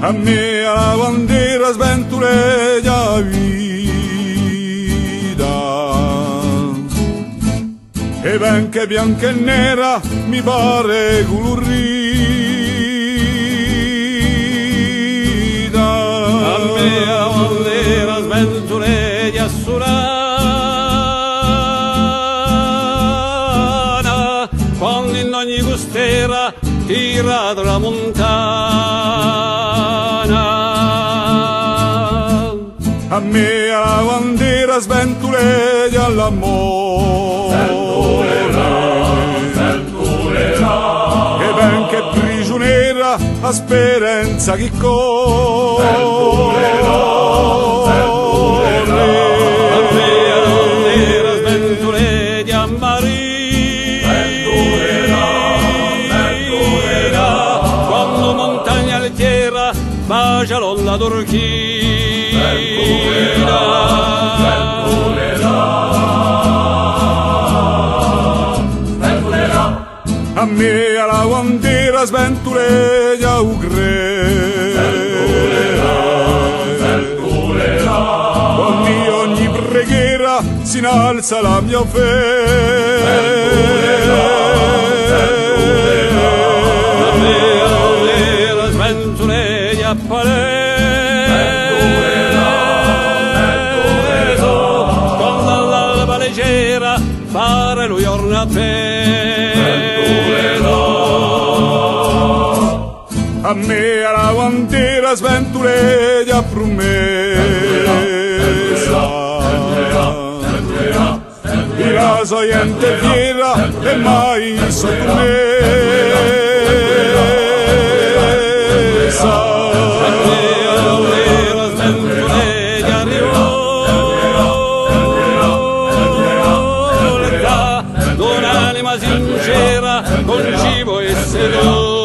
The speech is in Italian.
a me la bandiera sventureggia vita, e ben che bianca e nera mi pare colorita. A me la bandiera sventureggia surana, quando in ogni costiera tira tramontana. A me la bandiera sventureggia l'amore, sventurerà, e ben che prigioniera a speranza chi corre. A me la bandiera sventureggia marina, quando montagna altiera bacia l'olla turchina. A me la bandiera sventureggia con ogni preghiera si innalza la mia A me la bandiera sventureggia paleso, quando all'alba leggera pare lui orna appeso. A me la bandiera sventureggia promessa, di la soiente fiera e mai sottomessa. A me la bandiera sventureggia rivolta, d'un'anima sincera con cibo e seduta.